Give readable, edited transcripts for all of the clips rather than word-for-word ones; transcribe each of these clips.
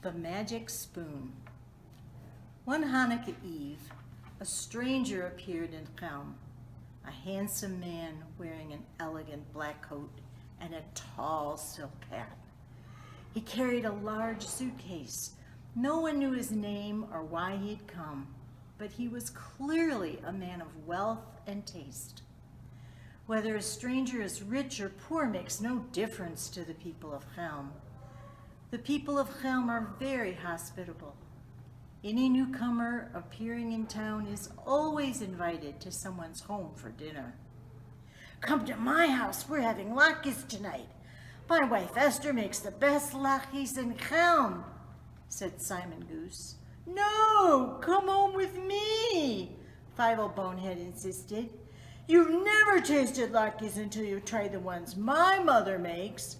The Magic Spoon. One Hanukkah Eve, a stranger appeared in Chelm, a handsome man wearing an elegant black coat and a tall silk hat. He carried a large suitcase. No one knew his name or why he had come, but he was clearly a man of wealth and taste. Whether a stranger is rich or poor makes no difference to the people of Chelm. The people of Chelm are very hospitable. Any newcomer appearing in town is always invited to someone's home for dinner. "Come to my house, we're having latkes tonight. My wife Esther makes the best latkes in Chelm," said Simon Goose. "No, come home with me," Fievel Bonehead insisted. "You've never tasted latkes until you try the ones my mother makes."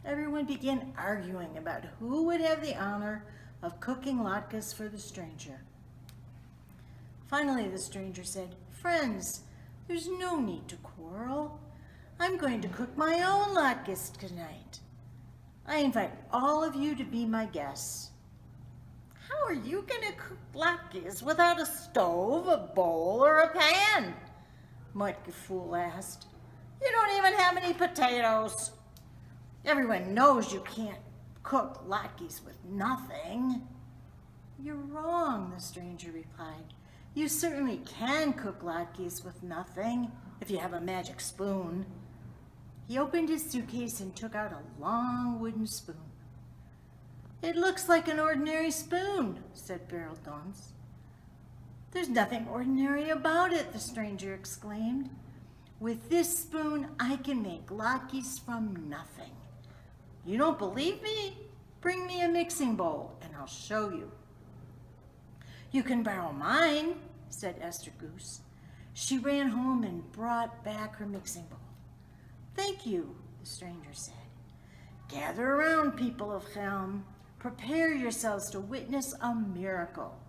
Everyone began arguing about who would have the honor of cooking latkes for the stranger. Finally, the stranger said, "Friends, there's no need to quarrel. I'm going to cook my own latkes tonight. I invite all of you to be my guests." "How are you going to cook latkes without a stove, a bowl, or a pan?" Mordicai asked. "You don't even have any potatoes." "Everyone knows you can't cook latkes with nothing." "You're wrong," the stranger replied. "You certainly can cook latkes with nothing if you have a magic spoon." He opened his suitcase and took out a long wooden spoon. "It looks like an ordinary spoon," said Beryl Dunce. "There's nothing ordinary about it," the stranger exclaimed. "With this spoon, I can make latkes from nothing. You don't believe me? Bring me a mixing bowl and I'll show you." "You can borrow mine," said Esther Goose. She ran home and brought back her mixing bowl. "Thank you," the stranger said. "Gather around, people of Chelm. Prepare yourselves to witness a miracle.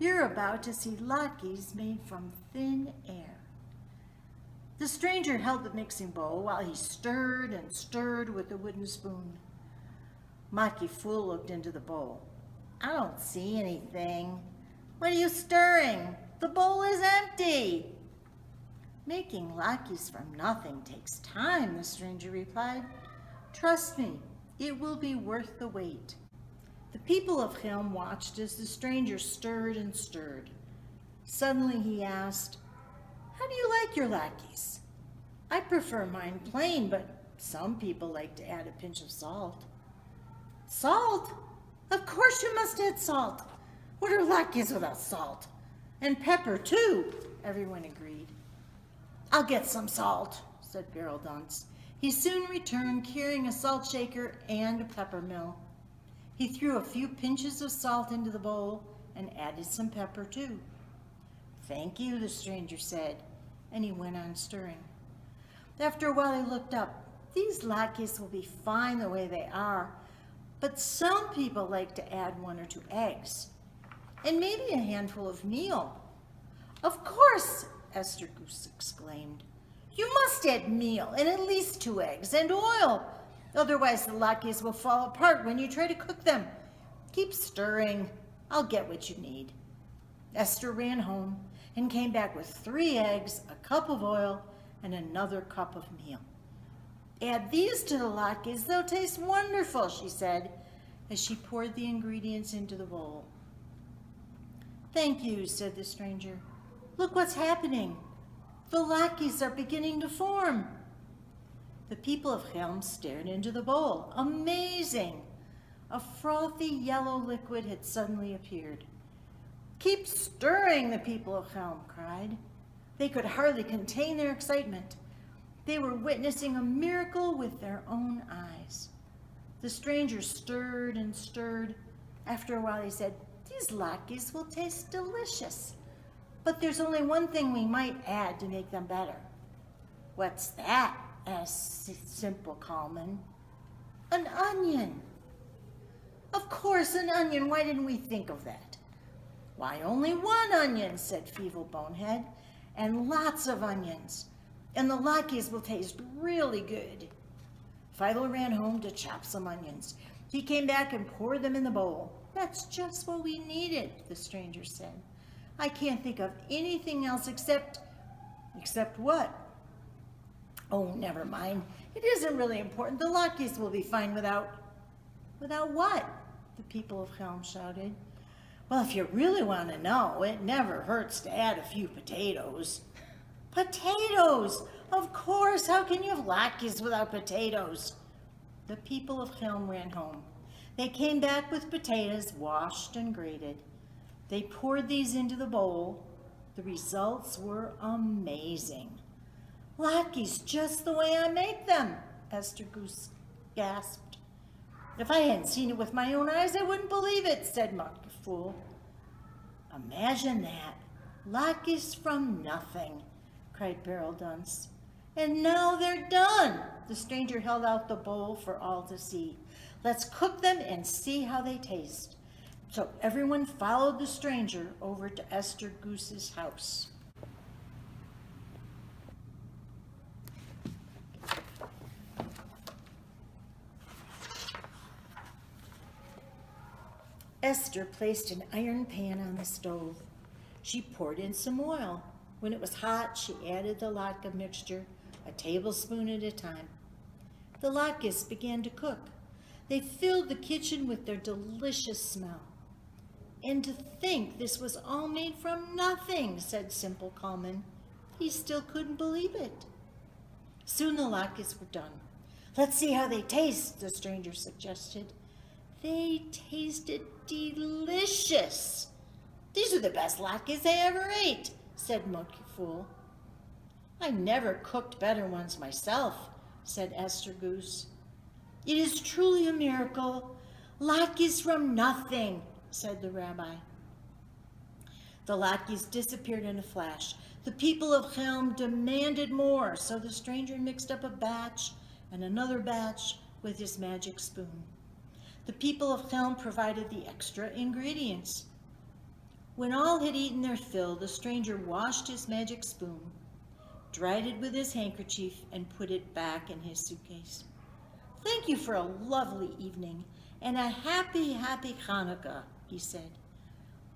You're about to see latkes made from thin air." The stranger held the mixing bowl while he stirred and stirred with the wooden spoon. Mordicai looked into the bowl. "I don't see anything. What are you stirring? The bowl is empty." "Making latkes from nothing takes time," the stranger replied. "Trust me, it will be worth the wait." The people of Chelm watched as the stranger stirred and stirred. Suddenly he asked, "How do you like your latkes?" "I prefer mine plain, but some people like to add a pinch of salt." "Salt? Of course you must add salt. What are latkes without salt? And pepper too," everyone agreed. "I'll get some salt," said Beryl Dunce. He soon returned carrying a salt shaker and a pepper mill. He threw a few pinches of salt into the bowl and added some pepper too. "Thank you," the stranger said, and he went on stirring. After a while he looked up. "These latkes will be fine the way they are, but some people like to add 1 or 2 eggs, and maybe a handful of meal." "Of course," Esther Goose exclaimed. "You must add meal and at least 2 eggs and oil. Otherwise the latkes will fall apart when you try to cook them. Keep stirring. I'll get what you need." Esther ran home and came back with 3 eggs, a cup of oil, and another cup of meal. "Add these to the latkes. They'll taste wonderful," she said as she poured the ingredients into the bowl. "Thank you," said the stranger. "Look what's happening. The latkes are beginning to form." The people of Chelm stared into the bowl. Amazing! A frothy yellow liquid had suddenly appeared. "Keep stirring," the people of Chelm cried. They could hardly contain their excitement. They were witnessing a miracle with their own eyes. The stranger stirred and stirred. After a while he said, "These latkes will taste delicious. But there's only one thing we might add to make them better." "What's that?" asked Simple Coleman. "An onion." "Of course, an onion. Why didn't we think of that?" "Why, only 1 onion," said Fievel Bonehead, "and lots of onions. And the latkes will taste really good." Fievel ran home to chop some onions. He came back and poured them in the bowl. That's just what we needed, the stranger said. I can't think of anything else except what? Oh, never mind. It isn't really important. The latkes will be fine without what? The people of Chelm shouted. Well, if you really want to know, it never hurts to add a few potatoes. Potatoes! Of course! How can you have latkes without potatoes? The people of Chelm ran home. They came back with potatoes washed and grated. They poured these into the bowl. The results were amazing. Latkes just the way I make them, Esther Goose gasped. If I hadn't seen it with my own eyes, I wouldn't believe it, said Mordicai Fool. Imagine that. Latkes from nothing, cried Beryl Dunce. And now they're done. The stranger held out the bowl for all to see. Let's cook them and see how they taste. So everyone followed the stranger over to Esther Goose's house. Esther placed an iron pan on the stove. She poured in some oil. When it was hot, she added the latke mixture, a tablespoon at a time. The latkes began to cook. They filled the kitchen with their delicious smell. And to think this was all made from nothing, said Simple Coleman. He still couldn't believe it. Soon the latkes were done. Let's see how they taste, the stranger suggested. They tasted delicious. These are the best latkes I ever ate, said Mordicai Fool. I never cooked better ones myself, said Esther Goose. It is truly a miracle. Latkes from nothing, said the rabbi. The latkes disappeared in a flash. The people of Chelm demanded more, so the stranger mixed up a batch and another batch with his magic spoon. The people of Chelm provided the extra ingredients. When all had eaten their fill, the stranger washed his magic spoon, dried it with his handkerchief, and put it back in his suitcase. Thank you for a lovely evening and a happy, happy Hanukkah, he said.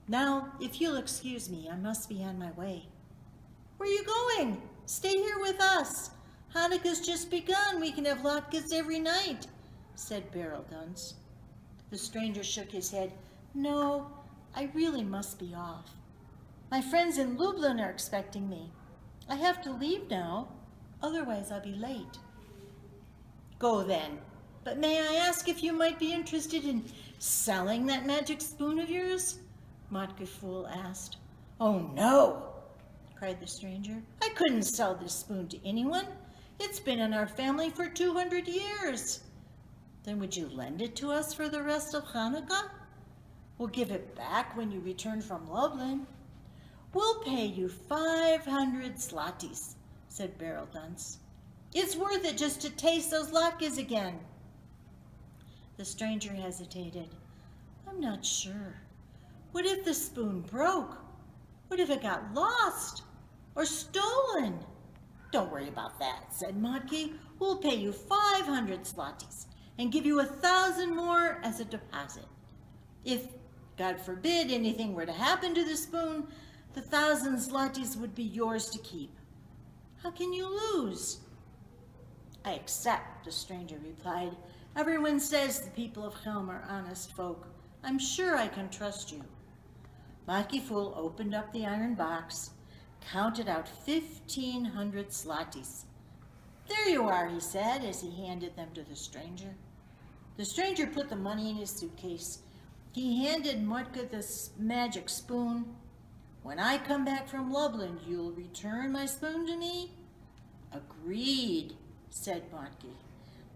Now, if you'll excuse me, I must be on my way. Where are you going? Stay here with us. Hanukkah's just begun. We can have latkes every night, said Beryl Dunce. The stranger shook his head. No, I really must be off. My friends in Lublin are expecting me. I have to leave now, otherwise I'll be late. Go then, but may I ask if you might be interested in selling that magic spoon of yours? Mordicai Fool asked. Oh no, cried the stranger. I couldn't sell this spoon to anyone. It's been in our family for 200 years. Then would you lend it to us for the rest of Hanukkah? We'll give it back when you return from Lublin. We'll pay you 500 zlotys, said Beryl Dunce. It's worth it just to taste those latkes again. The stranger hesitated. I'm not sure. What if the spoon broke? What if it got lost or stolen? Don't worry about that, said Mordecai. We'll pay you 500 zlotys and give you 1,000 more as a deposit. If, God forbid, anything were to happen to the spoon, the 1,000 zlotys would be yours to keep. How can you lose? I accept, the stranger replied. Everyone says the people of Chelm are honest folk. I'm sure I can trust you. Mordecai Fool opened up the iron box, counted out 1,500 zlotys. There you are, he said as he handed them to the stranger. The stranger put the money in his suitcase. He handed Mordecai the magic spoon. When I come back from Lublin, you'll return my spoon to me? Agreed, said Mordecai.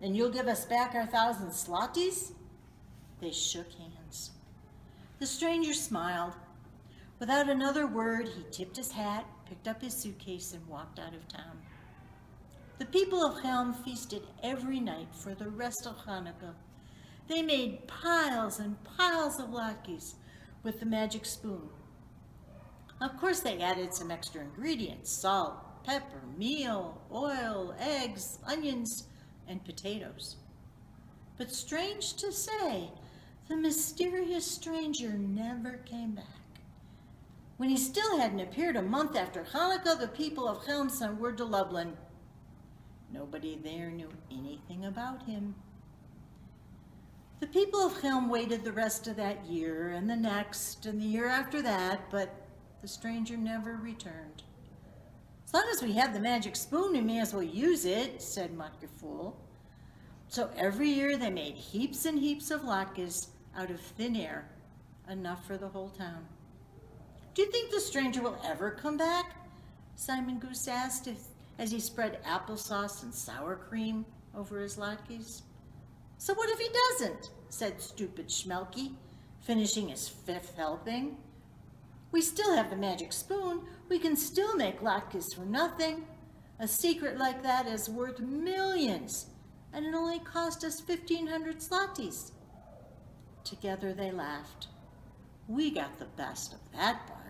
And you'll give us back our 1,000 zlotys? They shook hands. The stranger smiled. Without another word, he tipped his hat, picked up his suitcase, and walked out of town. The people of Chelm feasted every night for the rest of Hanukkah. They made piles and piles of latkes with the magic spoon. Of course, they added some extra ingredients: salt, pepper, meal, oil, eggs, onions, and potatoes. But strange to say, the mysterious stranger never came back. When he still hadn't appeared a month after Hanukkah, the people of Chelm sent word to Lublin. Nobody there knew anything about him. The people of Chelm waited the rest of that year, and the next, and the year after that, but the stranger never returned. As long as we have the magic spoon, we may as well use it, said Mordicai. So every year they made heaps and heaps of latkes out of thin air, enough for the whole town. Do you think the stranger will ever come back? Simon Goose asked as he spread applesauce and sour cream over his latkes. So what if he doesn't? Said stupid Schmelke, finishing his 5th helping. We still have the magic spoon. We can still make latkes for nothing. A secret like that is worth millions, and it only cost us 1,500 zlotys. Together they laughed. We got the best of that part.